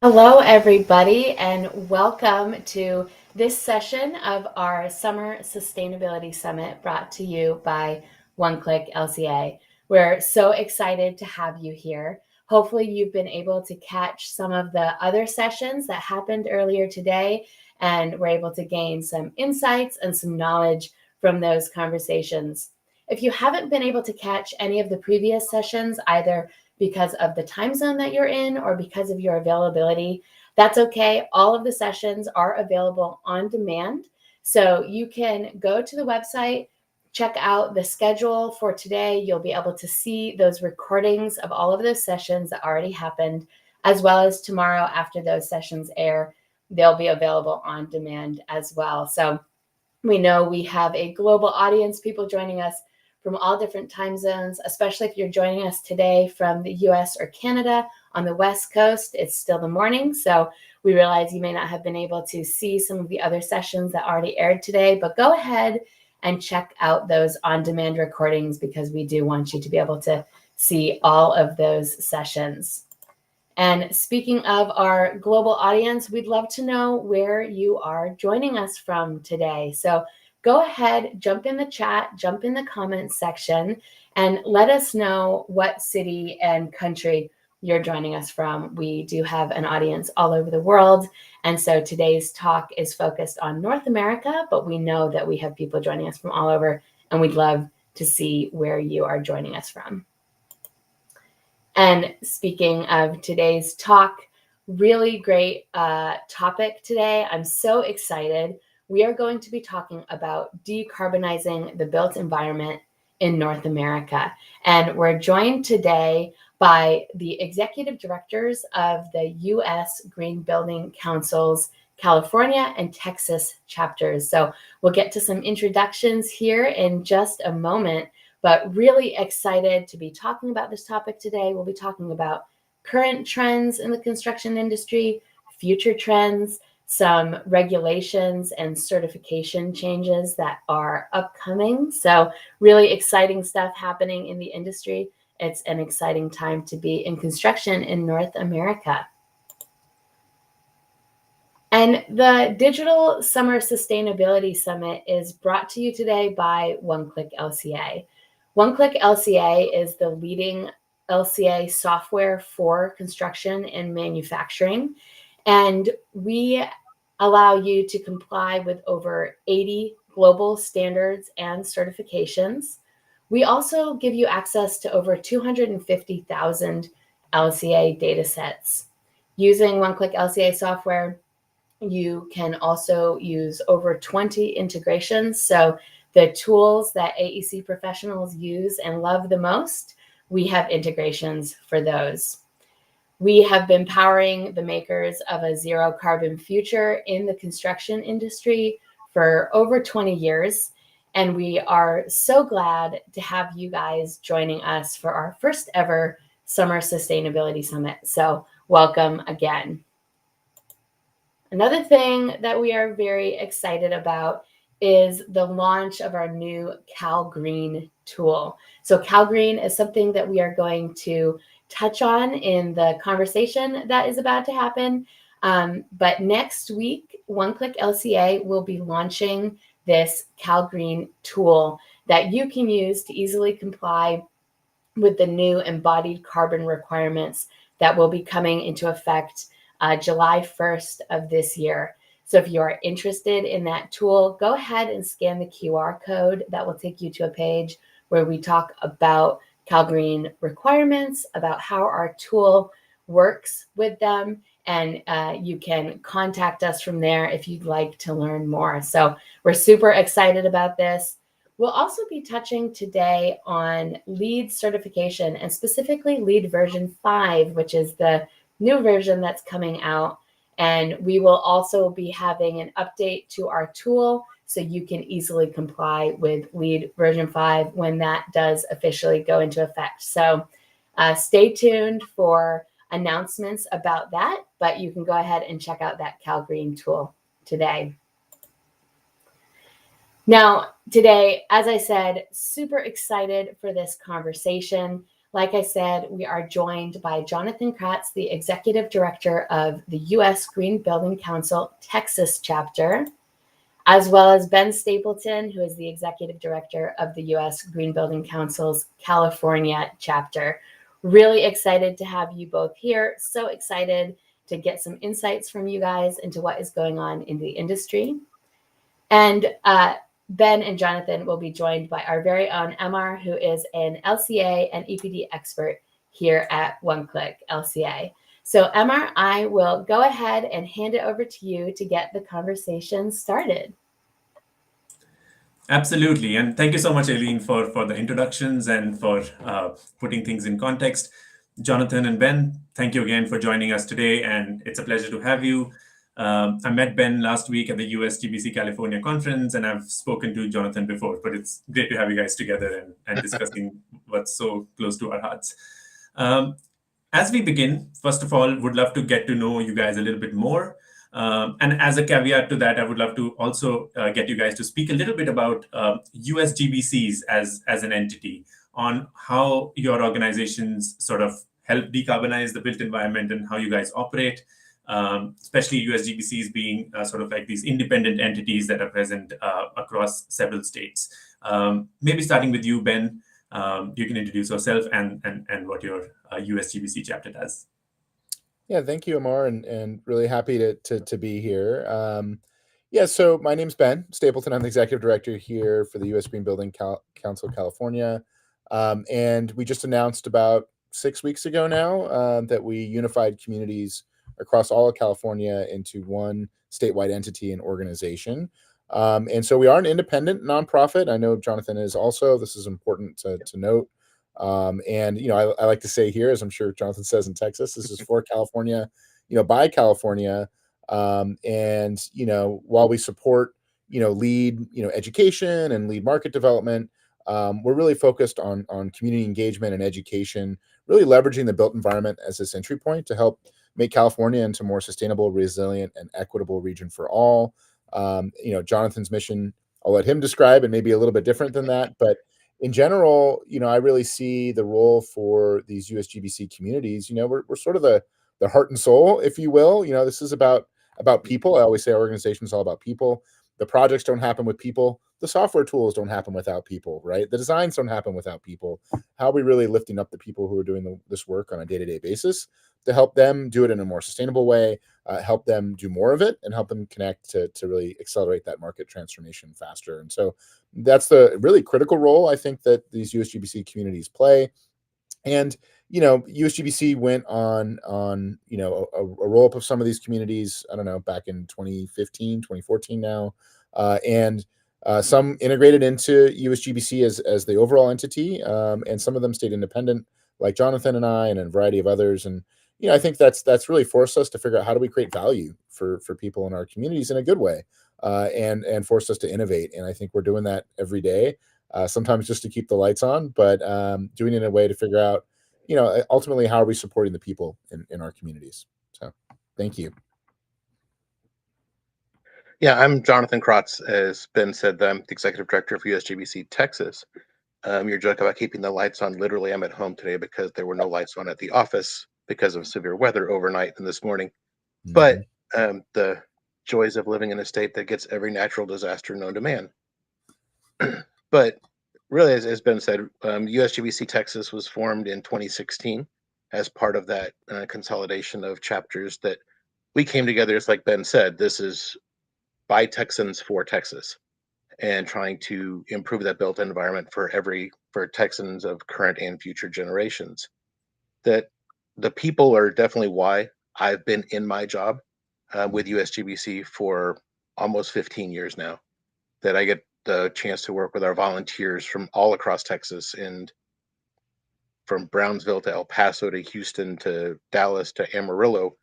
Hello, everybody, and welcome to this session of our Summer Sustainability Summit brought to you by One-Click LCA. We're so excited to have you here. Hopefully, you've been able to catch some of the other sessions that happened earlier today, and we're able to gain some insights and some knowledge from those conversations. If you haven't been able to catch any of the previous sessions, either because of the time zone that you're in or because of your availability, that's okay. All of the sessions are available on demand. So you can go to the website, check out the schedule for today. You'll be able to see those recordings of all of those sessions that already happened, as well as tomorrow after those sessions air, they'll be available on demand as well. So we know we have a global audience, people joining us from all different time zones, especially if you're joining us today from the US or Canada on the West Coast. It's still the morning, so we realize you may not have been able to see some of the other sessions that already aired today, but go ahead and check out those on-demand recordings because we do want you to be able to see all of those sessions. And speaking of our global audience, we'd love to know where you are joining us from today. So go ahead, jump in the chat, jump in the comments section, and let us know what city and country you're joining us from. We do have an audience all over the world. And so today's talk is focused on North America, but we know that we have people joining us from all over, and we'd love to see where you are joining us from. And speaking of today's talk, really great topic today. I'm so excited. We are going to be talking about decarbonizing the built environment in North America. And we're joined today by the executive directors of the US Green Building Council's California and Texas chapters. So we'll get to some introductions here in just a moment, but really excited to be talking about this topic today. We'll be talking about current trends in the construction industry, future trends, some regulations and certification changes that are upcoming. So really exciting stuff happening in the industry. It's an exciting time to be in construction in North America. And the Digital Summer Sustainability Summit is brought to you today by One-Click LCA. One-Click LCA is the leading LCA software for construction and manufacturing, and we allow you to comply with over 80 global standards and certifications. We also give you access to over 250,000 LCA datasets. Using One-Click LCA software, you can also use over 20 integrations. So the tools that AEC professionals use and love the most, we have integrations for those. We have been powering the makers of a zero carbon future in the construction industry for over 20 years. And we are so glad to have you guys joining us for our first ever Summer Sustainability Summit. So welcome again. Another thing that we are very excited about is the launch of our new CALGreen tool. So CALGreen is something that we are going to touch on in the conversation that is about to happen. But next week, One-Click LCA will be launching this CALGreen tool that you can use to easily comply with the new embodied carbon requirements that will be coming into effect July 1st of this year. So if you are interested in that tool, go ahead and scan the QR code. That will take you to a page where we talk about CALGreen requirements, about how our tool works with them, and you can contact us from there if you'd like to learn more. So we're super excited about this. We'll also be touching today on LEED certification, and specifically LEED version 5, which is the new version that's coming out. And we will also be having an update to our tool so you can easily comply with LEED version 5 when that does officially go into effect. So stay tuned for announcements about that, but you can go ahead and check out that CALGreen tool today. Now, today, as I said, super excited for this conversation. Like I said, we are joined by Jonathan Kratz, the Executive Director of the U.S. Green Building Council Texas chapter, as well as Ben Stapleton, who is the Executive Director of the U.S. Green Building Council's California chapter. Really excited to have you both here. So excited to get some insights from you guys into what is going on in the industry. And Ben and Jonathan will be joined by our very own Emar, who is an LCA and EPD expert here at One Click LCA. So Emar, I will go ahead and hand it over to you to get the conversation started. Absolutely. And thank you so much, Aileen, for the introductions and for putting things in context. Jonathan and Ben, thank you again for joining us today. And it's a pleasure to have you. I met Ben last week at the USGBC California conference, and I've spoken to Jonathan before, but it's great to have you guys together and discussing what's so close to our hearts. As we begin, first of all, would love to get to know you guys a little bit more. And as a caveat to that, I would love to also get you guys to speak a little bit about USGBCs as an entity, on how your organizations sort of help decarbonize the built environment and how you guys operate, especially USGBCs being sort of like these independent entities that are present across several states. Maybe starting with you, Ben, you can introduce yourself and what your USGBC chapter does. Yeah, thank you, Amar, and really happy to be here. Yeah, so my name's Ben Stapleton. I'm the executive director here for the U.S. Green Building Council California, and we just announced about 6 weeks ago now that we unified communities across all of California into one statewide entity and organization. And so we are an independent nonprofit. I know Jonathan is also. This is important to note. And I like to say here, as I'm sure Jonathan says in Texas, this is for California, by California. And while we support lead education and lead market development, we're really focused on community engagement and education, really leveraging the built environment as this entry point to help make California into a more sustainable, resilient, and equitable region for all. Jonathan's mission, I'll let him describe, and maybe a little bit different than that, but in general, I really see the role for these USGBC communities. We're sort of the heart and soul, if you will. This is about people. I always say our organization is all about people. The projects don't happen with people. The software tools don't happen without people, right? The designs don't happen without people. How are we really lifting up the people who are doing this work on a day-to-day basis to help them do it in a more sustainable way, help them do more of it, and help them connect to really accelerate that market transformation faster. And so that's the really critical role I think that these USGBC communities play. And USGBC went on a roll-up of some of these communities, I don't know, back in 2015, 2014 now, and some integrated into USGBC as the overall entity, and some of them stayed independent, like Jonathan and I, and a variety of others. And I think that's really forced us to figure out how do we create value for people in our communities in a good way, and forced us to innovate. And I think we're doing that every day. Sometimes just to keep the lights on, but doing it in a way to figure out, ultimately, how are we supporting the people in our communities? So thank you. Yeah, I'm Jonathan Kratz. As Ben said, I'm the executive director for USGBC Texas. Your joke about keeping the lights on, literally, I'm at home today because there were no lights on at the office because of severe weather overnight and this morning. Mm-hmm. But the joys of living in a state that gets every natural disaster known to man. But really, as Ben said, USGBC Texas was formed in 2016 as part of that consolidation of chapters that we came together. It's like Ben said, this is by Texans for Texas, and trying to improve that built environment for Texans of current and future generations. That the people are definitely why I've been in my job with USGBC for almost 15 years now. That I get the chance to work with our volunteers from all across Texas, and from Brownsville to El Paso to Houston to Dallas to Amarillo,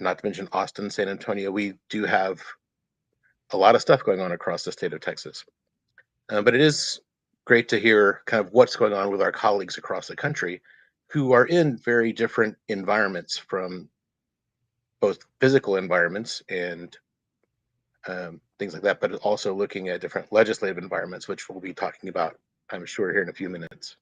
not to mention Austin, San Antonio. We do have a lot of stuff going on across the state of Texas. But it is great to hear kind of what's going on with our colleagues across the country who are in very different environments, from both physical environments and things like that, but also looking at different legislative environments, which we'll be talking about, I'm sure, here in a few minutes.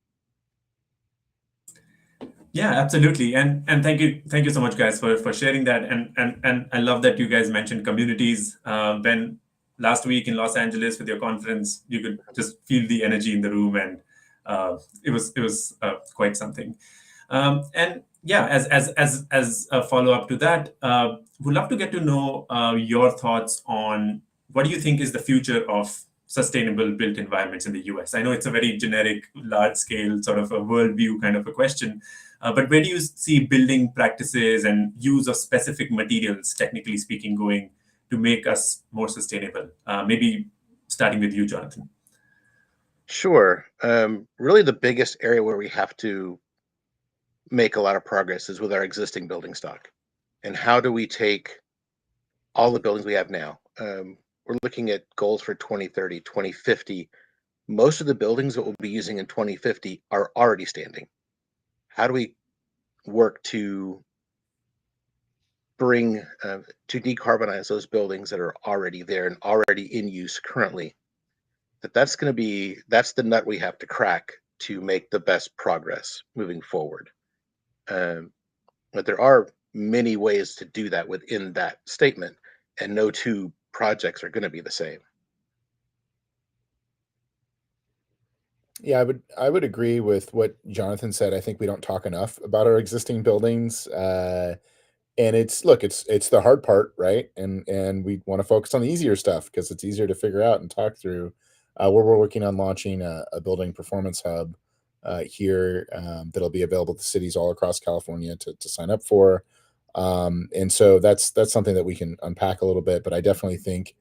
Yeah, absolutely. And thank you so much, guys, for sharing that. And I love that you guys mentioned communities. Ben, last week in Los Angeles with your conference, you could just feel the energy in the room, and it was quite something. And yeah, as a follow up to that, would love to get to know your thoughts on what do you think is the future of sustainable built environments in the US. I know it's a very generic, large scale sort of a worldview kind of a question, but where do you see building practices and use of specific materials, technically speaking, going to make us more sustainable? Maybe starting with you, Jonathan. Sure. Really, the biggest area where we have to make a lot of progress is with our existing building stock. And how do we take all the buildings we have now? We're looking at goals for 2030, 2050. Most of the buildings that we'll be using in 2050 are already standing. How do we work to bring to decarbonize those buildings that are already there and already in use currently? That's the nut we have to crack to make the best progress moving forward. But there are many ways to do that within that statement, and no two projects are going to be the same. Yeah, I would agree with what Jonathan said. I think we don't talk enough about our existing buildings. And it's the hard part, right? And we want to focus on the easier stuff because it's easier to figure out and talk through. Where we're working on launching a building performance hub here that'll be available to cities all across California to sign up for. And so that's something that we can unpack a little bit. But I definitely think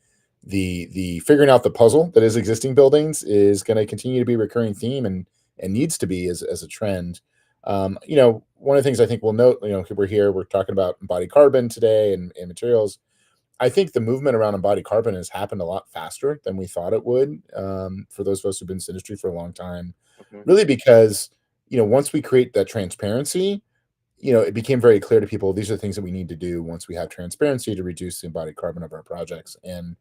the figuring out the puzzle that is existing buildings is going to continue to be a recurring theme and needs to be as a trend. One of the things I think we'll note, we're talking about embodied carbon today and materials. I think the movement around embodied carbon has happened a lot faster than we thought it would, for those of us who've been in this industry for a long time, really because, once we create that transparency, it became very clear to people, these are the things that we need to do once we have transparency to reduce the embodied carbon of our projects. And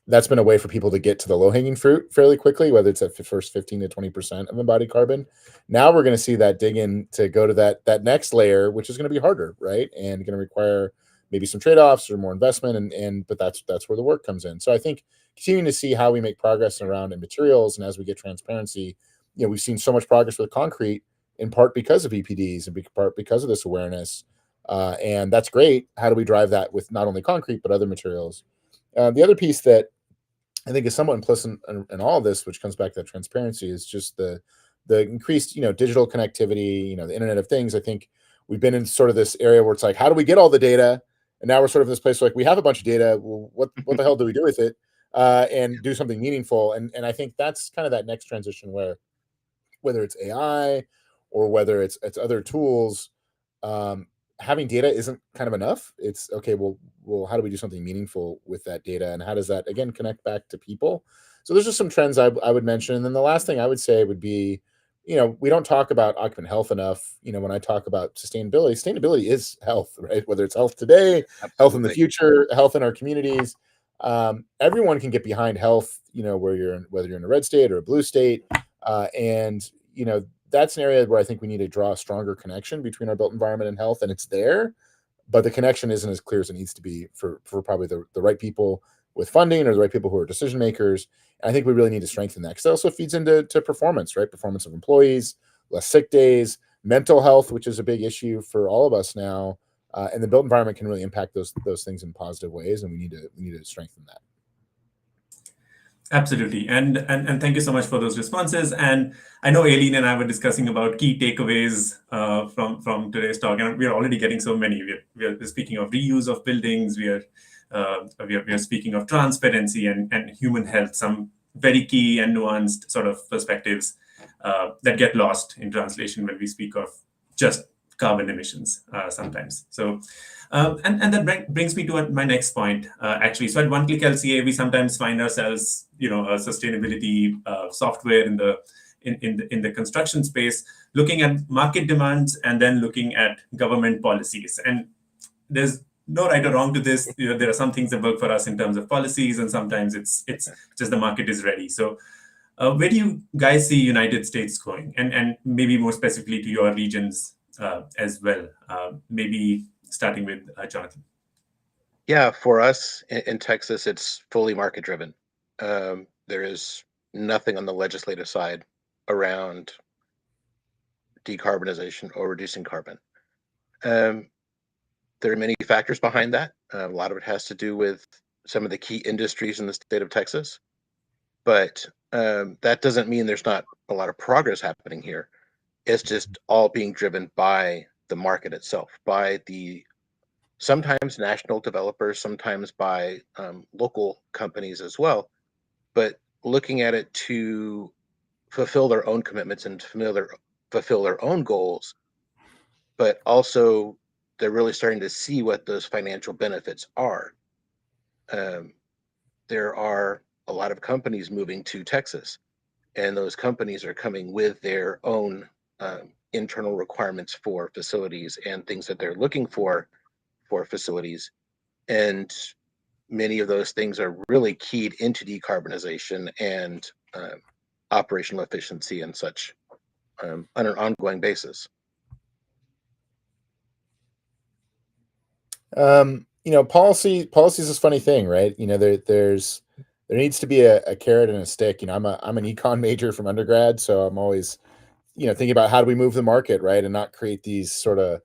that's been a way for people to get to the low-hanging fruit fairly quickly, whether it's at the first 15 to 20% of embodied carbon. Now we're going to see that dig in to go to that next layer, which is going to be harder, right? And going to require maybe some trade-offs or more investment, but that's where the work comes in. So I think continuing to see how we make progress around in materials, and as we get transparency, we've seen so much progress with concrete, in part because of EPDs and in part because of this awareness. And that's great. How do we drive that with not only concrete, but other materials? The other piece that I think is somewhat implicit in all of this, which comes back to that transparency, is just the increased, digital connectivity, the Internet of Things. I think we've been in sort of this area where it's like, how do we get all the data? And now we're sort of in this place where, like, we have a bunch of data. Well, what the hell do we do with it? And do something meaningful. And I think that's kind of that next transition where, whether it's AI or whether it's other tools, having data isn't kind of enough. It's okay. Well, how do we do something meaningful with that data, and how does that again connect back to people? So there's just some trends I would mention. And then the last thing I would say would be, we don't talk about occupant health enough. When I talk about sustainability is health, right? Whether it's health today, Absolutely. health in the future, health in our communities. Everyone can get behind health, whether you're in a red state or a blue state. And that's an area where I think we need to draw a stronger connection between our built environment and health, and it's there, but the connection isn't as clear as it needs to be for probably the right people with funding, or the right people who are decision makers. And I think we really need to strengthen that, because it also feeds into performance, right? Performance of employees, less sick days, mental health, which is a big issue for all of us now. And the built environment can really impact those things in positive ways, and we need to strengthen that. Absolutely. And thank you so much for those responses. And I know Aileen and I were discussing about key takeaways from today's talk, and we're already getting so many. We're speaking of reuse of buildings. We are speaking of transparency and human health, some very key and nuanced sort of perspectives that get lost in translation when we speak of just carbon emissions sometimes. So, and that brings me to my next point, actually. So at One Click LCA, we sometimes find ourselves, a sustainability software in the construction space, looking at market demands and then looking at government policies. And there's no right or wrong to this. There are some things that work for us in terms of policies, and sometimes it's just the market is ready. So Where do you guys see United States going, and maybe more specifically to your regions as well? Maybe starting with Jonathan. Yeah, for us in Texas, it's fully market driven. There is nothing on the legislative side around decarbonization or reducing carbon. Um, there are many factors behind that. A lot of it has to do with some of the key industries in the state of Texas, but that doesn't mean there's not a lot of progress happening here. It's just all being driven by the market itself, by the sometimes national developers, sometimes by local companies as well, but looking at it to fulfill their own commitments and fulfill their own goals, but also they're really starting to see what those financial benefits are. Um, there are a lot of companies moving to Texas, and those companies are coming with their own internal requirements for facilities and things that they're looking for facilities. And many of those things are really keyed into decarbonization and operational efficiency and such on an ongoing basis. Policy is this funny thing, right? There needs to be a carrot and a stick. I'm an econ major from undergrad, so I'm always, thinking about how do we move the market, right, and not create these sort of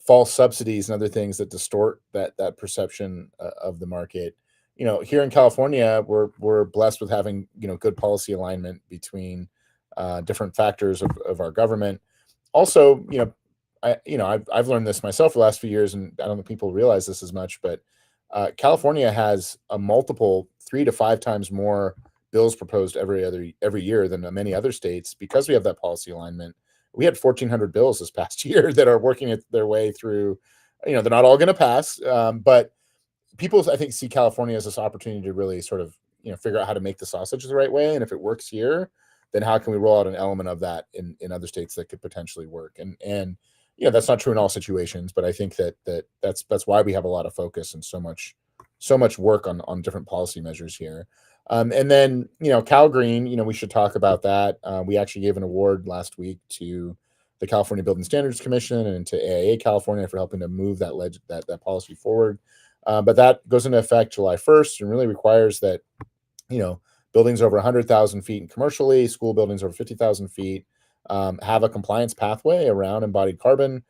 false subsidies and other things that distort that perception of the market. Here in California, we're blessed with having good policy alignment between different factors of our government. Also, I've learned this myself for the last few years, and I don't think people realize this as much, but California has a multiple 3 to 5 times more bills proposed every year than many other states because we have that policy alignment. We had 1,400 bills this past year that are working their way through. They're not all going to pass, but people, I think, see California as this opportunity to really sort of figure out how to make the sausage the right way, and if it works here, then how can we roll out an element of that in other states that could potentially work? And that's not true in all situations, but I think that's why we have a lot of focus and so much work on different policy measures here. And then CALGreen, we should talk about that. We actually gave an award last week to the California Building Standards Commission and to AIA California for helping to move that policy forward. But that goes into effect July 1st and really requires that buildings over 100,000 feet and commercially, school buildings over 50,000 feet, have a compliance pathway around embodied carbon.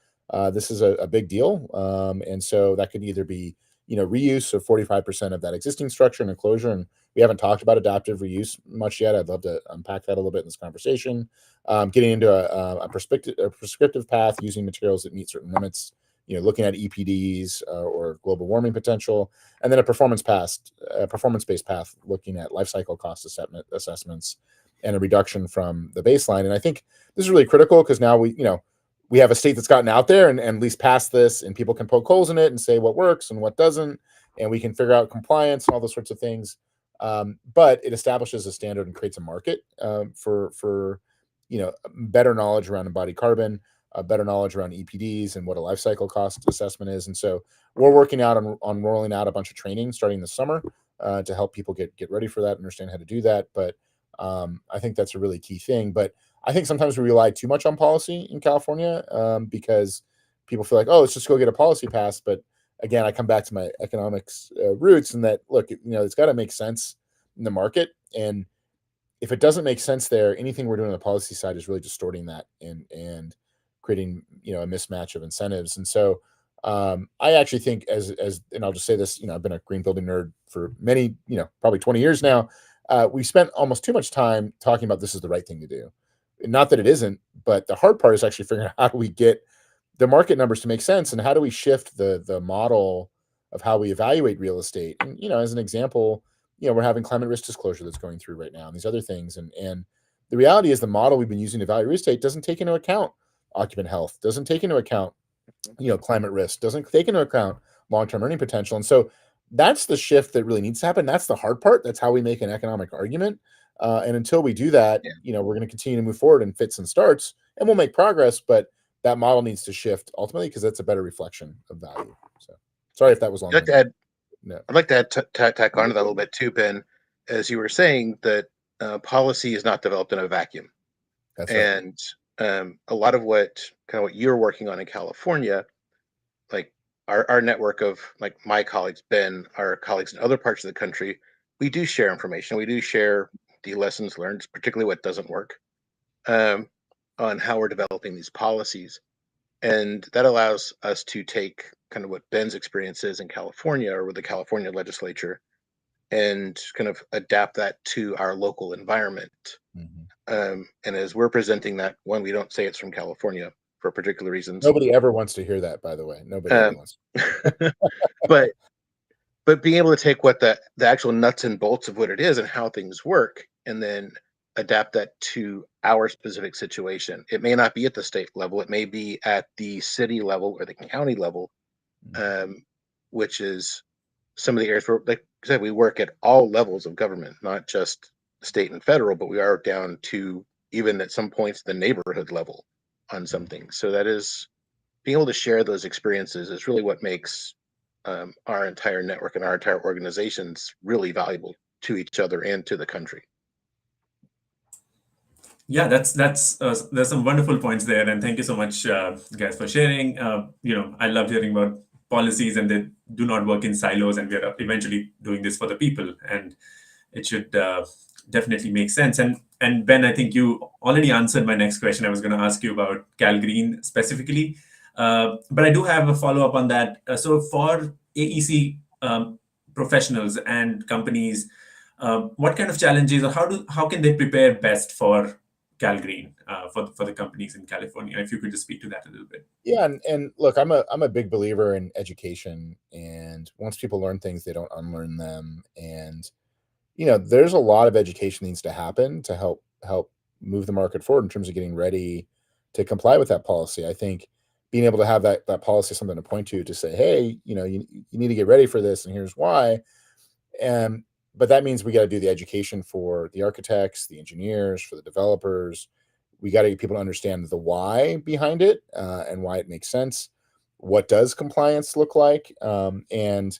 This is a big deal. And so that could either be, reuse of 45% of that existing structure and enclosure. And we haven't talked about adaptive reuse much yet. I'd love to unpack that a little bit in this conversation. Getting into a prescriptive path using materials that meet certain limits, looking at EPDs or global warming potential, and then a performance-based path looking at life cycle cost assessments and a reduction from the baseline. And I think this is really critical because now we have a state that's gotten out there and at least passed this, and people can poke holes in it and say what works and what doesn't, and we can figure out compliance and all those sorts of things. But it establishes a standard and creates a market for better knowledge around embodied carbon, better knowledge around EPDs and what a life cycle cost assessment is. And so we're working out on rolling out a bunch of training starting this summer to help people get ready for that, understand how to do that. But I think that's a really key thing. But I think sometimes we rely too much on policy in California because people feel like, oh, let's just go get a policy passed. But again, I come back to my economics roots, and that, look, it's got to make sense in the market. And if it doesn't make sense there, anything we're doing on the policy side is really distorting that and creating a mismatch of incentives. And so I actually think and I'll just say this, I've been a green building nerd for many, probably 20 years now. We spent almost too much time talking about this is the right thing to do. Not that it isn't, but the hard part is actually figuring out how do we get the market numbers to make sense, and how do we shift the model of how we evaluate real estate. And as an example, we're having climate risk disclosure that's going through right now, and these other things. And the reality is the model we've been using to evaluate real estate doesn't take into account occupant health, doesn't take into account climate risk, doesn't take into account long-term earning potential. And so that's the shift that really needs to happen. That's the hard part. That's how we make an economic argument. And until we do that, we're going to continue to move forward in fits and starts, and we'll make progress. But that model needs to shift ultimately because that's a better reflection of value. So sorry if that was long. I'd like to add tack onto that a little bit too, Ben. As you were saying that policy is not developed in a vacuum. That's right. And a lot of what you're working on in California, like our network of like my colleagues, Ben, our colleagues in other parts of the country, we do share information. We do share the lessons learned, particularly what doesn't work, um, on how we're developing these policies. And that allows us to take kind of what Ben's experience is in California or with the California legislature and kind of adapt that to our local environment. Mhm. And as we're presenting that, one, we don't say it's from California for particular reasons. Nobody ever wants to hear that, by the way. Nobody ever Um, wants. but being able to take what the actual nuts and bolts of what it is and how things work, and then adapt that to our specific situation. It may not be at the state level; it may be at the city level or the county level, um, which is some of the areas where, like I said, we work at all levels of government, not just state and federal, but we are down to even at some points the neighborhood level on some things. So that is being able to share those experiences is really what makes our entire network and our entire organizations really valuable to each other and to the country. Yeah, that's there's some wonderful points there, and thank you so much, guys, for sharing. I love hearing about policies, and they do not work in silos, and we're eventually doing this for the people, and it should definitely make sense. And Ben, I think you already answered my next question. I was going to ask you about CalGreen specifically, but I do have a follow up on that. So for AEC professionals and companies, what kind of challenges, or how can they prepare best for CalGreen for the companies in California? If you could just speak to that a little bit. Yeah, and look, I'm a big believer in education, and once people learn things, they don't unlearn them. And there's a lot of education needs to happen to help move the market forward in terms of getting ready to comply with that policy. I think being able to have that policy, something to point to say, hey, you need to get ready for this, and here's why. And but that means we got to do the education for the architects, the engineers, for the developers. We got to get people to understand the why behind it, and why it makes sense. What does compliance look like? And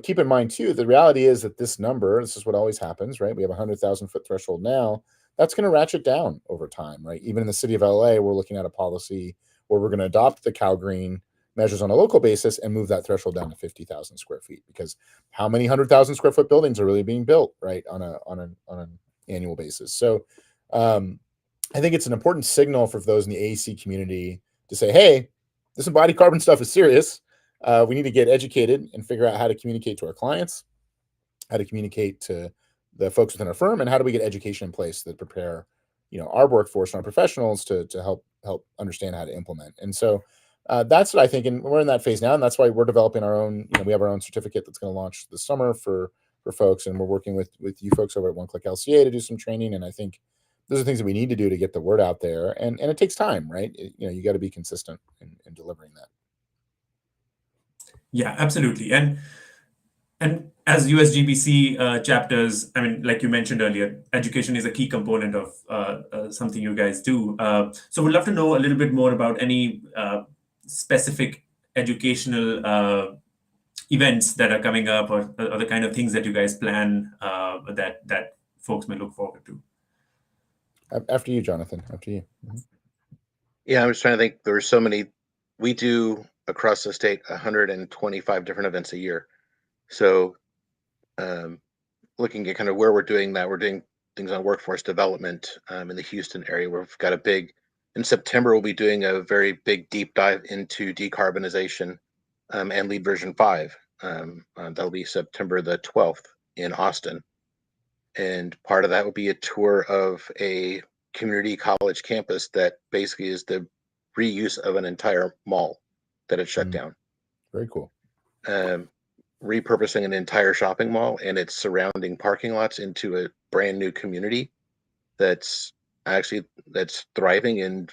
keep in mind too, the reality is that this is what always happens, right? We have a 100,000-foot threshold now. That's going to ratchet down over time, right? Even in the city of LA, we're looking at a policy where we're going to adopt the CALGreen measures on a local basis and move that threshold down to 50,000 square feet, because how many 100,000 square foot buildings are really being built, right, on an annual basis? So I think it's an important signal for those in the AEC community to say, hey, this embodied carbon stuff is serious. We need to get educated and figure out how to communicate to our clients, how to communicate to the folks within our firm, and how do we get education in place that prepare our workforce and our professionals to help understand how to implement. And so that's what I think, and we're in that phase now, and that's why we're developing our own. We have our own certificate that's going to launch this summer for folks, and we're working with you folks over at One Click LCA to do some training. And I think those are things that we need to do to get the word out there, and it takes time, right? You got to be consistent in delivering that. Yeah, absolutely. And as USGBC chapters, I mean, like you mentioned earlier, education is a key component of something you guys do. So we'd love to know a little bit more about any specific educational events that are coming up, or the kind of things that you guys plan that folks may look forward to. After you, Jonathan. After you. Mm-hmm. Yeah, I'm just trying to think. There's so many. We do across the state 125 different events a year. So looking at kind of where we're doing that, we're doing things on workforce development in the Houston area, where we've got in September, we'll be doing a very big deep dive into decarbonization and LEED version 5. That'll be September the 12th in Austin. And part of that will be a tour of a community college campus that basically is the reuse of an entire mall that had shut down. Very cool. Repurposing an entire shopping mall and its surrounding parking lots into a brand new community that's thriving. And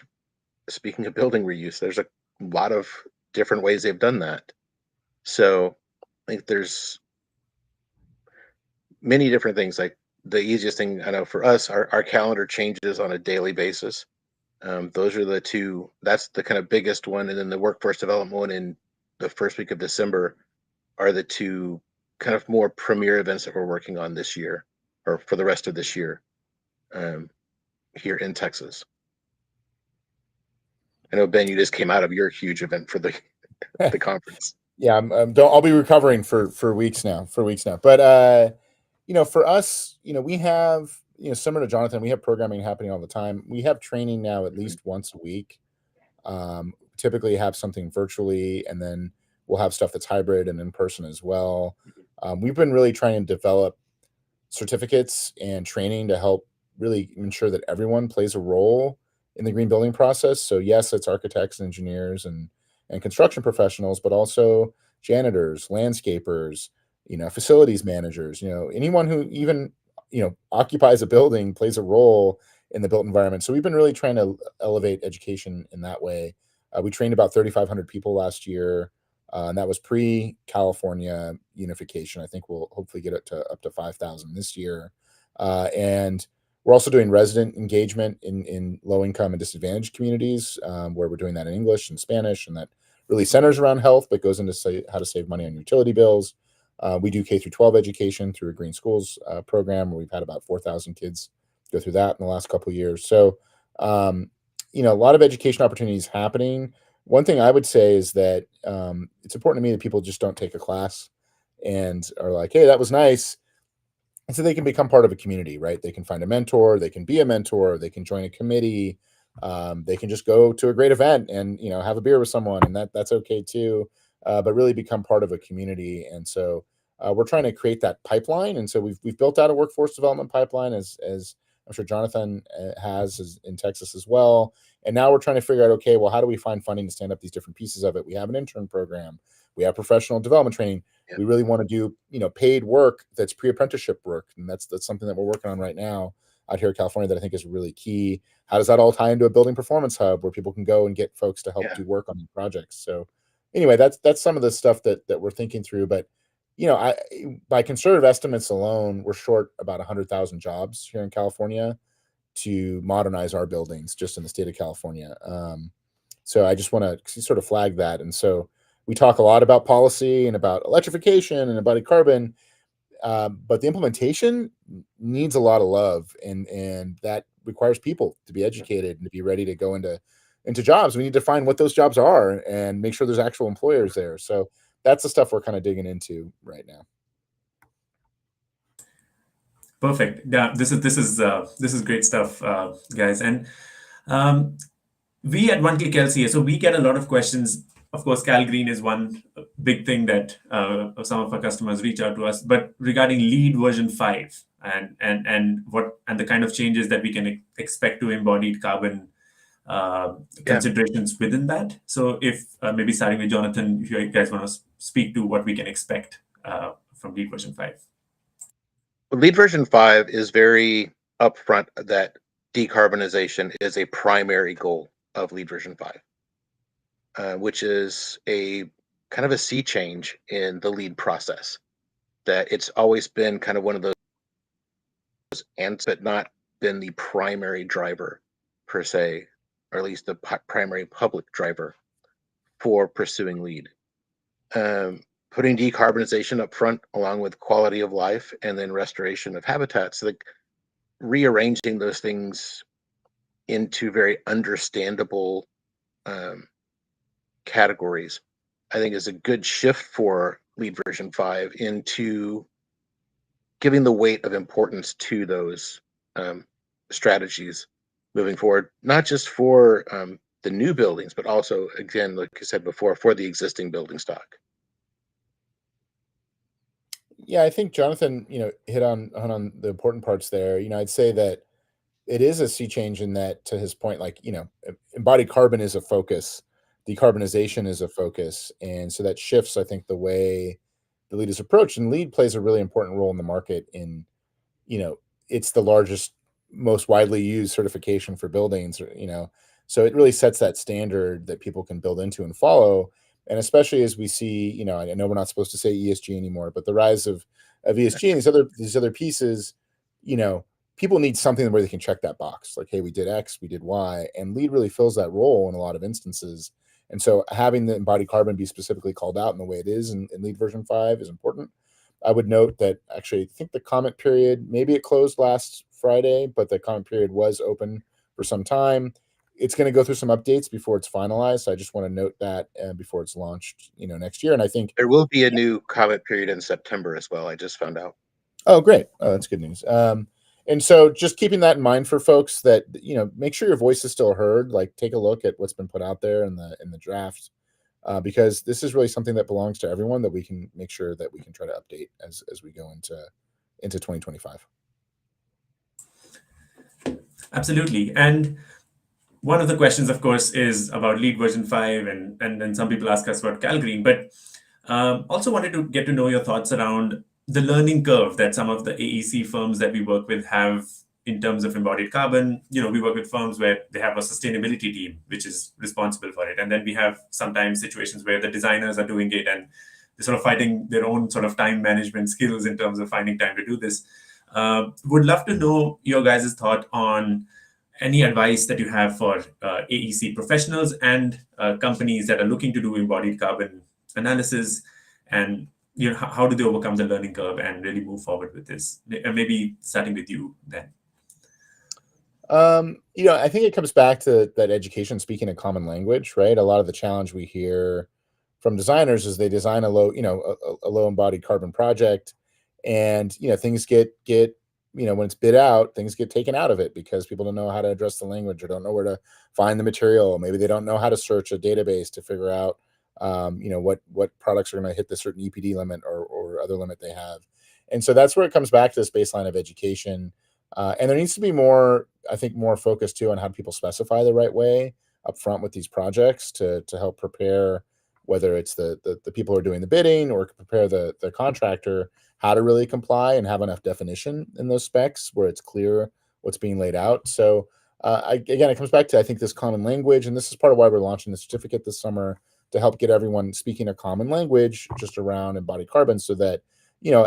speaking of building reuse, there's a lot of different ways they've done that. So I think there's many different things. Like the easiest thing I know for us, our calendar changes on a daily basis. Those are the two. That's the kind of biggest one, and then the workforce development one in the first week of December are the two kind of more premier events that we're working on this year. or for the rest of this year here in Texas. I know, Ben, you just came out of your huge event for the conference. Yeah, I'll be recovering for weeks now. But for us, we have, similar to Jonathan, we have programming happening all the time. We have training now at least once a week. Typically have something virtually, and then we'll have stuff that's hybrid and in person as well. We've been really trying to develop certificates and training to help really ensure that everyone plays a role in the green building process. So yes, it's architects and engineers and construction professionals, but also janitors, landscapers, facilities managers, anyone who even, occupies a building plays a role in the built environment. So we've been really trying to elevate education in that way. We trained about 3,500 people last year, and that was pre-California unification. I think we'll hopefully get it to up to 5,000 this year. And we're also doing resident engagement in low-income and disadvantaged communities, where we're doing that in English and Spanish, and that really centers around health, but goes into how to save money on utility bills. We do K through 12 education through a Green Schools program, where we've had about 4,000 kids go through that in the last couple of years. So, a lot of education opportunities happening. One thing I would say is that it's important to me that people just don't take a class and are like, hey, that was nice. And so they can become part of a community, right? They can find a mentor, they can be a mentor, they can join a committee, they can just go to a great event and, have a beer with someone, and that's okay too. But really become part of a community. And so we're trying to create that pipeline. And so we've built out a workforce development pipeline, as I'm sure Jonathan has in Texas as well. And now we're trying to figure out, okay, well, how do we find funding to stand up these different pieces of it? We have an intern program. We have professional development training. Yeah. We really want to do, paid work that's pre-apprenticeship work. And that's something that we're working on right now out here in California that I think is really key. How does that all tie into a building performance hub where people can go and get folks to help do work on these projects? So anyway, that's some of the stuff that we're thinking through. But, by conservative estimates alone, we're short about 100,000 jobs here in California to modernize our buildings just in the state of California. So I just want to sort of flag that. And so we talk a lot about policy and about electrification and about carbon, but the implementation needs a lot of love, and that requires people to be educated and to be ready to go into jobs. We need to find what those jobs are and make sure there's actual employers there. So that's the stuff we're kind of digging into right now. Perfect. Yeah, this is great stuff, guys. And we at One Click LCA, so we get a lot of questions. Of course, CALGreen is one big thing that some of our customers reach out to us. But regarding LEED version 5 and the kind of changes that we can expect to embodied carbon considerations within that. So if maybe starting with Jonathan, if you guys want to speak to what we can expect from LEED version 5. LEED version 5 is very upfront that decarbonization is a primary goal of LEED version 5, which is a kind of a sea change in the LEED process. That it's always been kind of one of those, but not been the primary driver per se, or at least the primary public driver for pursuing LEED. Putting decarbonization up front along with quality of life and then restoration of habitats, like rearranging those things into very understandable categories, I think is a good shift for LEED version 5 into giving the weight of importance to those strategies moving forward, not just for the new buildings, but also, again, like I said before, for the existing building stock. Yeah, I think Jonathan, hit on the important parts there. I'd say that it is a sea change in that, to his point, like, embodied carbon is a focus, decarbonization is a focus. And so that shifts, I think, the way the LEED is approached. And LEED plays a really important role in the market in, it's the largest, most widely used certification for buildings, so it really sets that standard that people can build into and follow. And especially as we see, I know we're not supposed to say ESG anymore, but the rise of ESG and these other pieces, people need something where they can check that box. Like, hey, we did X, we did Y, and LEED really fills that role in a lot of instances. And so having the embodied carbon be specifically called out in the way it is in LEED version 5 is important. I would note that actually, I think the comment period, maybe it closed last Friday, but the comment period was open for some time. It's going to go through some updates before it's finalized. So I just want to note that before it's launched, next year. And I think there will be a new comment period in September as well. I just found out. Oh, great. Oh, that's good news. And so just keeping that in mind for folks that, make sure your voice is still heard, like take a look at what's been put out there in the draft, because this is really something that belongs to everyone that we can make sure that we can try to update as we go into 2025. Absolutely. And one of the questions, of course, is about LEED version 5, and then some people ask us about CALGreen, but also wanted to get to know your thoughts around the learning curve that some of the AEC firms that we work with have in terms of embodied carbon. We work with firms where they have a sustainability team, which is responsible for it. And then we have sometimes situations where the designers are doing it and they're sort of fighting their own sort of time management skills in terms of finding time to do this. Would love to know your guys' thought on any advice that you have for AEC professionals and companies that are looking to do embodied carbon analysis, and how do they overcome the learning curve and really move forward with this? Maybe starting with you then. I think it comes back to that education, speaking a common language, right? A lot of the challenge we hear from designers is they design a low embodied carbon project, and things get when it's bid out, things get taken out of it because people don't know how to address the language or don't know where to find the material. Maybe they don't know how to search a database to figure out what products are going to hit the certain EPD limit or other limit they have. And so that's where it comes back to this baseline of education. And there needs to be more focus too on how people specify the right way up front with these projects to help prepare, whether it's the people who are doing the bidding or prepare the contractor how to really comply and have enough definition in those specs where it's clear what's being laid out. So again, it comes back to, I think, this common language, and this is part of why we're launching the certificate this summer, to help get everyone speaking a common language just around embodied carbon, so that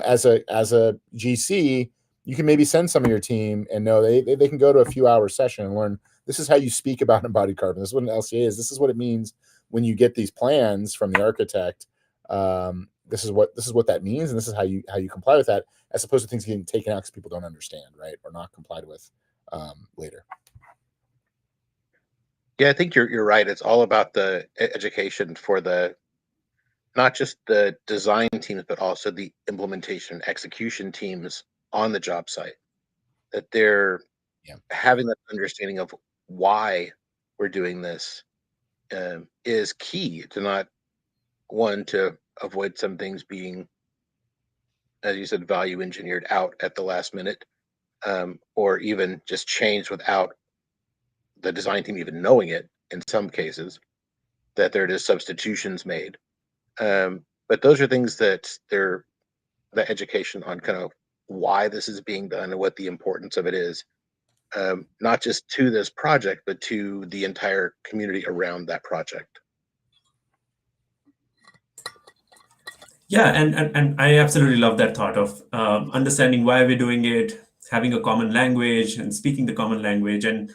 as a GC, you can maybe send some of your team and know they can go to a few hour session and learn, this is how you speak about embodied carbon. This is what an LCA is. This is what it means when you get these plans from the architect. This is what that means, and this is how you comply with that, as opposed to things getting taken out because people don't understand, right, or not complied with later. Yeah, I think you're right. It's all about the education for not just the design teams, but also the implementation and execution teams on the job site. That they're having that understanding of why we're doing this is key to not to avoid some things being, as you said, value engineered out at the last minute, or even just changed without the design team even knowing it. In some cases, that there is substitutions made, but those are things that the education on kind of why this is being done and what the importance of it is, not just to this project, but to the entire community around that project. Yeah, and I absolutely love that thought of understanding why we're doing it, having a common language and speaking the common language. And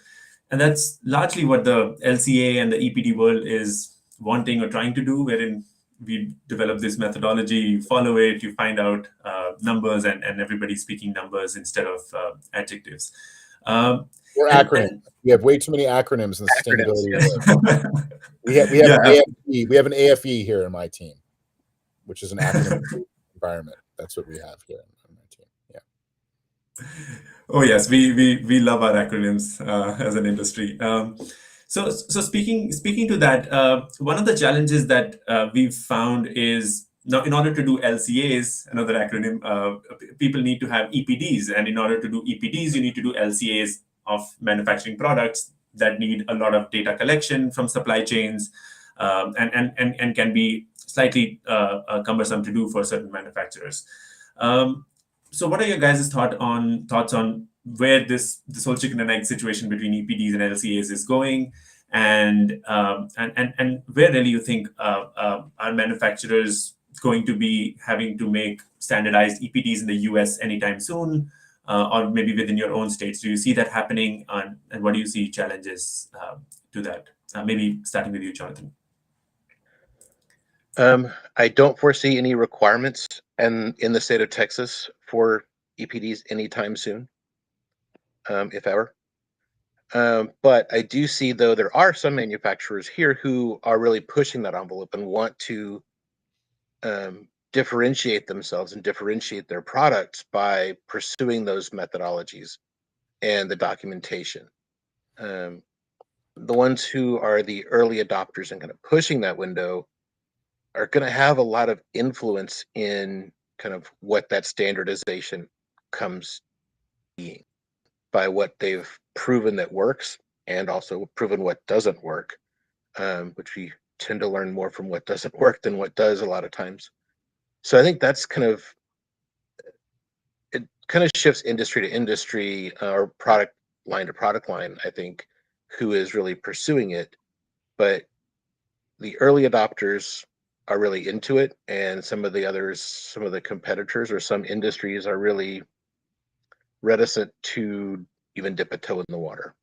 that's largely what the LCA and the EPD world is wanting or trying to do, wherein we develop this methodology, you follow it, you find out numbers, and everybody's speaking numbers instead of adjectives. Or acronyms. We have way too many acronyms in the sustainability. Yes. We have an AFE here in my team, which is an acronym environment. That's what we have here in my team. Yeah. Oh yes, we love our acronyms as an industry. So speaking to that, one of the challenges that we've found is, now, in order to do LCAs, another acronym, people need to have EPDs, and in order to do EPDs, you need to do LCAs of manufacturing products that need a lot of data collection from supply chains, and can be slightly cumbersome to do for certain manufacturers. So what are your guys' thoughts on where this whole chicken and egg situation between EPDs and LCAs is going, and where really you think are manufacturers going to be having to make standardized EPDs in the US anytime soon, or maybe within your own states? Do you see that happening, and what do you see challenges to that? Maybe starting with you, Jonathan. I don't foresee any requirements and in the state of Texas for EPDs anytime soon, if ever. But I do see, though, there are some manufacturers here who are really pushing that envelope and want to differentiate themselves and differentiate their products by pursuing those methodologies and the documentation. The ones who are the early adopters and kind of pushing that window are going to have a lot of influence in kind of what that standardization comes being by what they've proven that works and also proven what doesn't work, which we tend to learn more from what doesn't work than what does a lot of times. So I think that's it kind of shifts industry to industry or product line to product line, I think, who is really pursuing it. But the early adopters are really into it, and some of the others, some of the competitors or some industries are really reticent to even dip a toe in the water.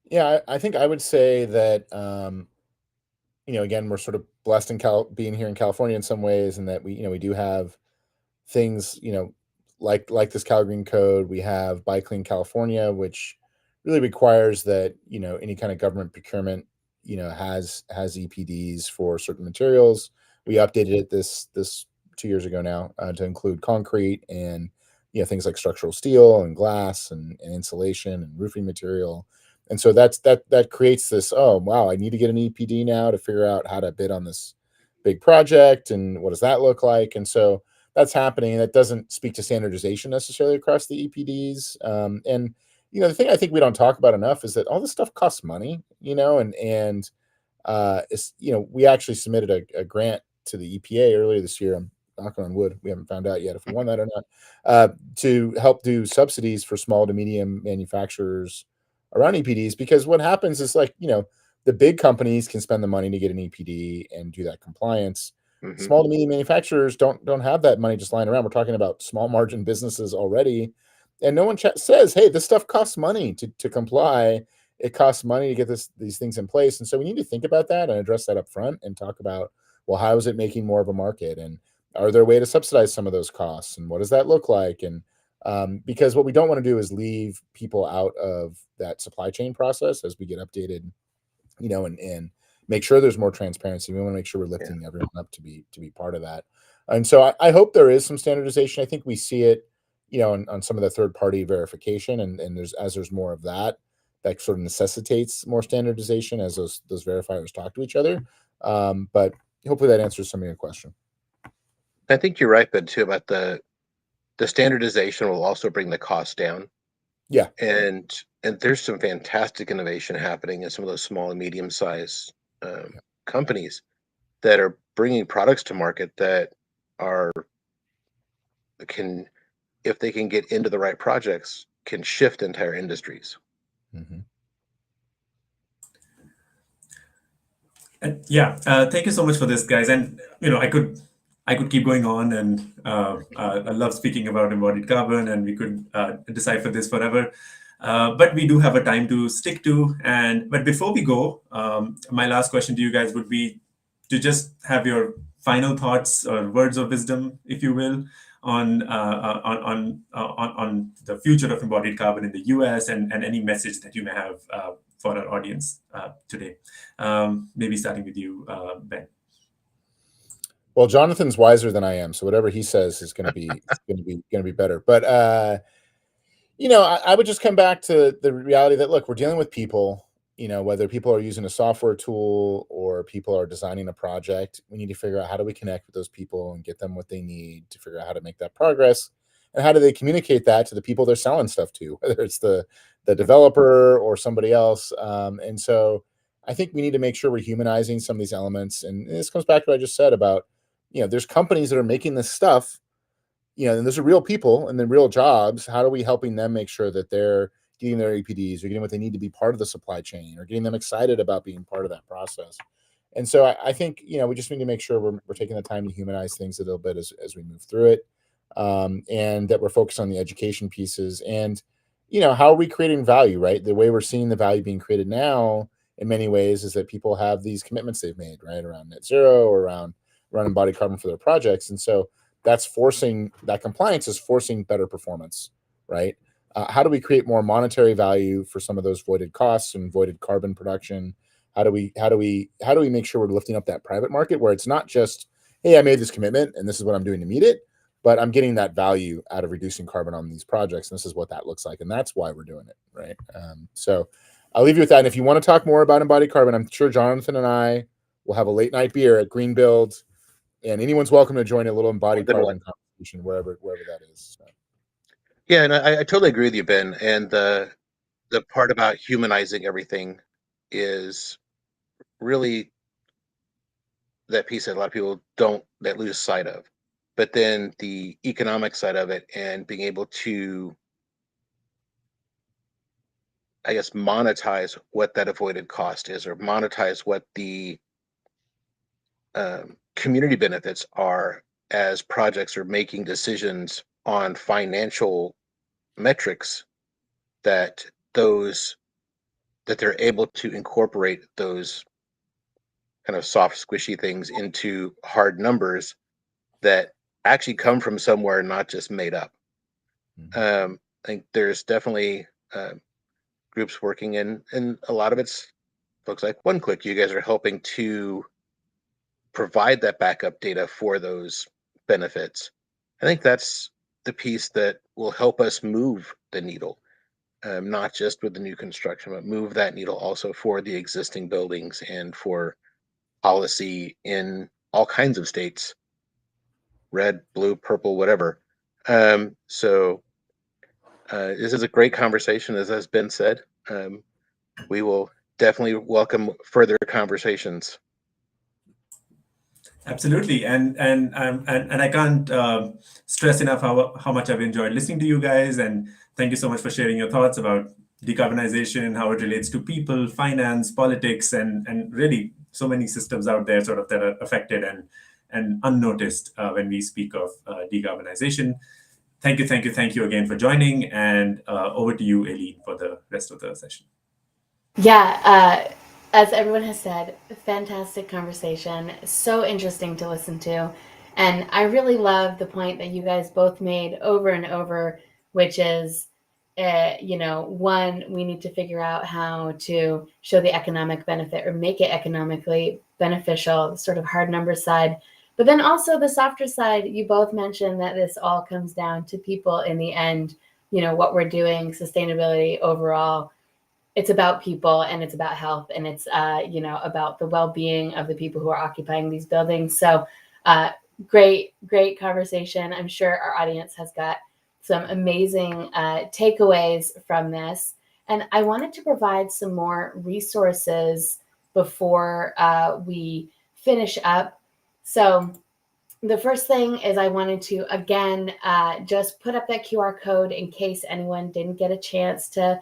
Yeah, I think I would say that again, we're sort of blessed in being here in California in some ways, and that we do have things, like this CALGreen code. We have Buy Clean California, which really requires that, any kind of government procurement, has EPDs for certain materials. We updated it this 2 years ago now to include concrete and, things like structural steel and glass and insulation and roofing material. And so that creates this, oh, wow, I need to get an EPD now to figure out how to bid on this big project and what does that look like. And so that's happening, and that doesn't speak to standardization necessarily across the EPDs. And the thing I think we don't talk about enough is that all this stuff costs money, and it's, we actually submitted a grant to the EPA earlier this year. I'm knocking on wood. We haven't found out yet if we won that or not, to help do subsidies for small to medium manufacturers around EPDs, because what happens is, like, the big companies can spend the money to get an EPD and do that compliance. Mhm. Small to medium manufacturers don't have that money just lying around. We're talking about small margin businesses already, and no one says, "Hey, this stuff costs money to comply. It costs money to get these things in place." And so we need to think about that and address that up front and talk about, well, how is it making more of a market, and are there a way to subsidize some of those costs, and what does that look like? And because what we don't want to do is leave people out of that supply chain process as we get updated, and make sure there's more transparency. We want to make sure we're lifting everyone up to be part of that. And so I hope there is some standardization. I think we see it, on some of the third party verification, and there's more of that sort of necessitates more standardization as those verifiers talk to each other. But hopefully that answers some of your question. I think you're right, Ben, too, about the standardization will also bring the cost down. Yeah. And there's some fantastic innovation happening in some of those small and medium sized companies that are bringing products to market that if they can get into the right projects, can shift entire industries. Mm-hmm. And thank you so much for this, guys. And I could keep going on, and I love speaking about embodied carbon, and we could decipher this forever. But we do have a time to stick to. But before we go, my last question to you guys would be to just have your final thoughts or words of wisdom, if you will, on the future of embodied carbon in the US, and any message that you may have for our audience today. Maybe starting with you, Ben. Well, Jonathan's wiser than I am, so whatever he says is going to be better. But I would just come back to the reality that, look, we're dealing with people. Whether people are using a software tool or people are designing a project, we need to figure out how do we connect with those people and get them what they need to figure out how to make that progress, and how do they communicate that to the people they're selling stuff to, whether it's the developer or somebody else. And so I think we need to make sure we're humanizing some of these elements. And this comes back to what I just said about, there's companies that are making this stuff, and those are real people and then real jobs. How are we helping them make sure that they're getting their EPDs or getting what they need to be part of the supply chain, or getting them excited about being part of that process? And so I think, we just need to make sure we're taking the time to humanize things a little bit as we move through it, and that we're focused on the education pieces. And, how are we creating value, right? The way we're seeing the value being created now in many ways is that people have these commitments they've made, right, around net zero, or around run embodied carbon for their projects. And so that's forcing, that compliance is forcing better performance, right? How do we create more monetary value for some of those voided costs and voided carbon production? How do we make sure we're lifting up that private market where it's not just, hey, I made this commitment and this is what I'm doing to meet it, but I'm getting that value out of reducing carbon on these projects. And this is what that looks like. And that's why we're doing it, right? So I'll leave you with that. And if you want to talk more about embodied carbon, I'm sure Jonathan and I will have a late night beer at Green Build, and anyone's welcome to join a little embodied carbon conversation wherever that is. So. Yeah, and I totally agree with you, Ben. And the part about humanizing everything is really that piece that a lot of people that lose sight of. But then the economic side of it and being able to, I guess, monetize what that avoided cost is, or monetize what the community benefits are as projects are making decisions on financial metrics that they're able to incorporate those kind of soft, squishy things into hard numbers that actually come from somewhere, not just made up. I think there's definitely groups working in, and a lot of it's folks like OneClick. You guys are helping to provide that backup data for those benefits. I think that's the piece that will help us move the needle, not just with the new construction, but move that needle also for the existing buildings and for policy in all kinds of states, red, blue, purple, whatever. So this is a great conversation, as has been said. We will definitely welcome further conversations. Absolutely, and I can't stress enough how much I've enjoyed listening to you guys, and thank you so much for sharing your thoughts about decarbonization, how it relates to people, finance, politics, and really so many systems out there sort of that are affected and unnoticed when we speak of decarbonization. Thank you again for joining, and over to you, Aileen, for the rest of the session. Yeah, as everyone has said, fantastic conversation, so interesting to listen to. And I really love the point that you guys both made over and over, which is, one, we need to figure out how to show the economic benefit or make it economically beneficial, sort of hard number side. But then also the softer side, you both mentioned that this all comes down to people in the end, what we're doing, sustainability overall. It's about people and it's about health and it's, about the well-being of the people who are occupying these buildings. So great conversation. I'm sure our audience has got some amazing takeaways from this. And I wanted to provide some more resources before we finish up. So the first thing is I wanted to, again, just put up that QR code in case anyone didn't get a chance to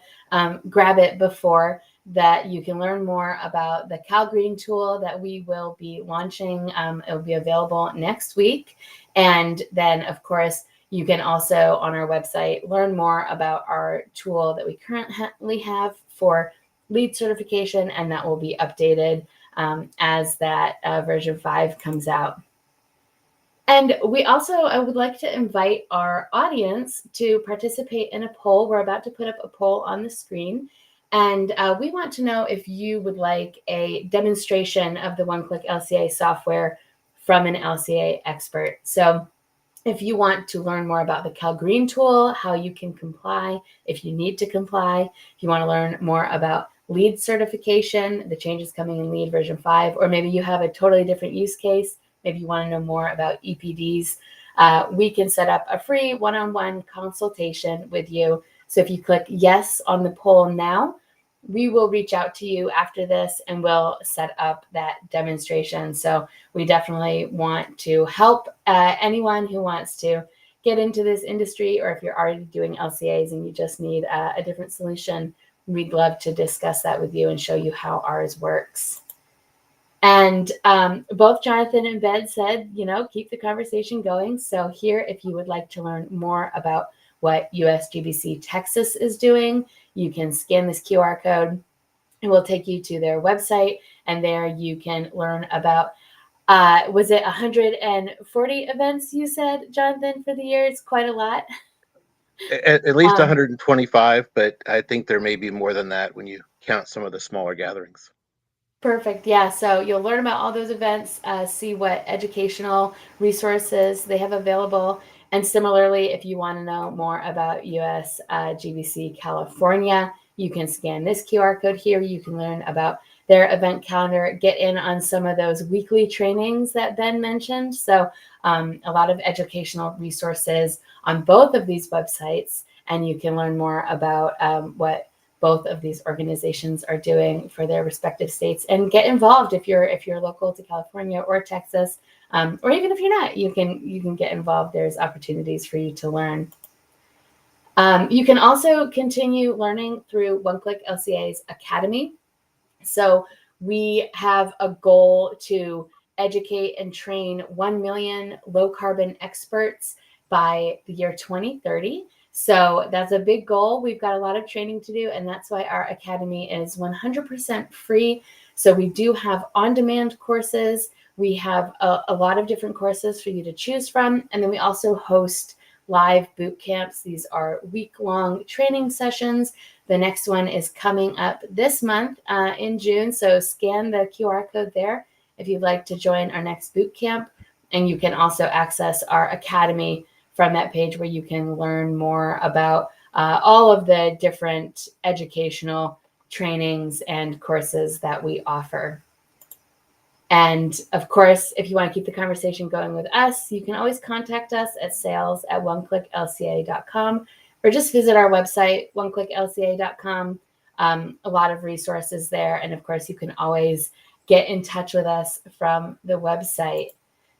grab it before, that you can learn more about the CALGreen tool that we will be launching. It will be available next week. And then, of course, you can also on our website learn more about our tool that we currently have for LEED certification, and that will be updated as that version 5 comes out. And I would like to invite our audience to participate in a poll. We're about to put up a poll on the screen. And we want to know if you would like a demonstration of the OneClick LCA software from an LCA expert. So if you want to learn more about the CALGreen tool, how you can comply, if you need to comply, if you want to learn more about LEED certification, the changes coming in LEED version 5, or maybe you have a totally different use case, maybe you want to know more about EPDs, we can set up a free one-on-one consultation with you. So if you click yes on the poll now, we will reach out to you after this and we'll set up that demonstration. So we definitely want to help anyone who wants to get into this industry, or if you're already doing LCAs and you just need a different solution, we'd love to discuss that with you and show you how ours works. And both Jonathan and Ben said, keep the conversation going. So here, if you would like to learn more about what USGBC Texas is doing, you can scan this QR code. It will take you to their website, and there you can learn about Was it 140 events you said, Jonathan, for the year? It's quite a lot. At least 125, but I think there may be more than that when you count some of the smaller gatherings. Perfect. Yeah. So you'll learn about all those events, see what educational resources they have available. And similarly, if you want to know more about USGBC California, you can scan this QR code here. You can learn about their event calendar, get in on some of those weekly trainings that Ben mentioned. So a lot of educational resources on both of these websites, and you can learn more about what both of these organizations are doing for their respective states, and get involved if you're local to California or Texas, or even if you're not, you can get involved. There's opportunities for you to learn. You can also continue learning through One Click LCA's Academy. So we have a goal to educate and train 1 million low carbon experts by the year 2030. So that's a big goal. We've got a lot of training to do, and that's why our academy is 100% free. So we do have on-demand courses. We have a lot of different courses for you to choose from. And then we also host live boot camps. These are week-long training sessions. The next one is coming up this month in June. So scan the QR code there if you'd like to join our next boot camp. And you can also access our academy from that page, where you can learn more about all of the different educational trainings and courses that we offer. And of course, if you want to keep the conversation going with us, you can always contact us at sales@oneclicklca.com, or just visit our website, oneclicklca.com. A lot of resources there. And of course, you can always get in touch with us from the website.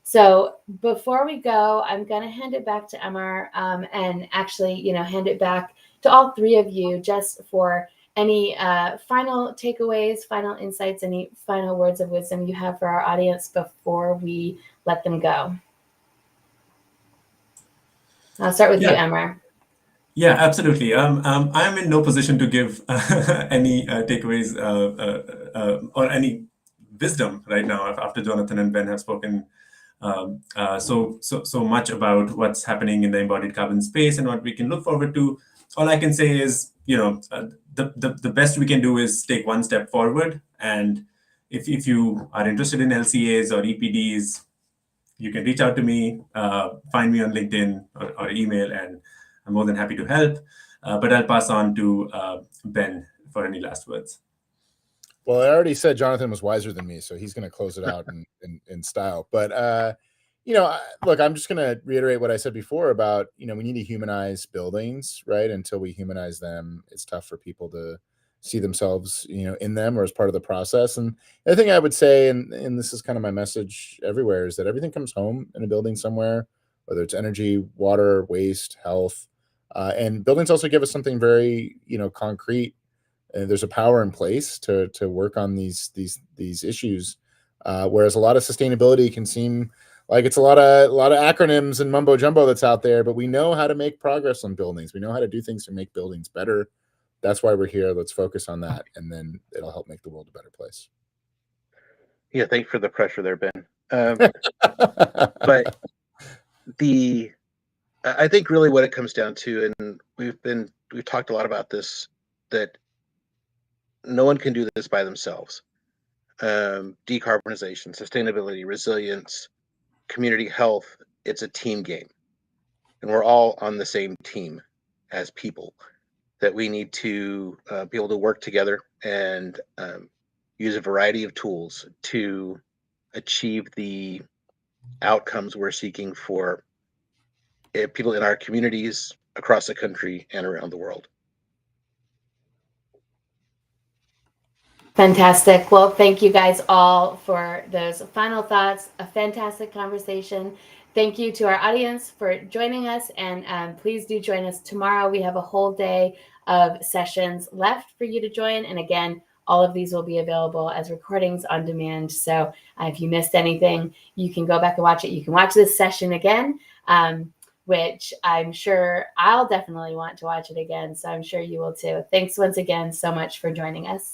So before we go, I'm going to hand it back to Emma, and actually, hand it back to all three of you just for any final takeaways, final insights, any final words of wisdom you have for our audience before we let them go. I'll start with you, Emma. Yeah, absolutely. I'm in no position to give any takeaways or any wisdom right now after Jonathan and Ben have spoken so much about what's happening in the embodied carbon space and what we can look forward to. All I can say is, the best we can do is take one step forward. And if you are interested in LCAs or EPDs, you can reach out to me, find me on LinkedIn or email, and I'm more than happy to help. But I'll pass on to Ben for any last words. Well, I already said Jonathan was wiser than me, so he's going to close it out in style. But, look, I'm just going to reiterate what I said before about, we need to humanize buildings, right? Until we humanize them, it's tough for people to see themselves, in them or as part of the process. And the other thing I would say, and this is kind of my message everywhere, is that everything comes home in a building somewhere, whether it's energy, water, waste, health. And buildings also give us something very, concrete. There's a power in place to work on these issues, whereas a lot of sustainability can seem like it's a lot of acronyms and mumbo jumbo that's out there. But we know how to make progress on buildings. We know how to do things to make buildings better. That's why we're here. Let's focus on that, and then it'll help make the world a better place. Yeah, thanks for the pressure there, Ben. But I think really what it comes down to, and we've talked a lot about this, that no one can do this by themselves. Decarbonization, sustainability, resilience, community health, it's a team game. And we're all on the same team as people, that we need to be able to work together and use a variety of tools to achieve the outcomes we're seeking for people in our communities across the country and around the world. Fantastic. Well, thank you guys all for those final thoughts. A fantastic conversation. Thank you to our audience for joining us, and please do join us tomorrow. We have a whole day of sessions left for you to join. And again, all of these will be available as recordings on demand. So if you missed anything, you can go back and watch it. You can watch this session again, which I'm sure I'll definitely want to watch it again. So I'm sure you will too. Thanks once again so much for joining us.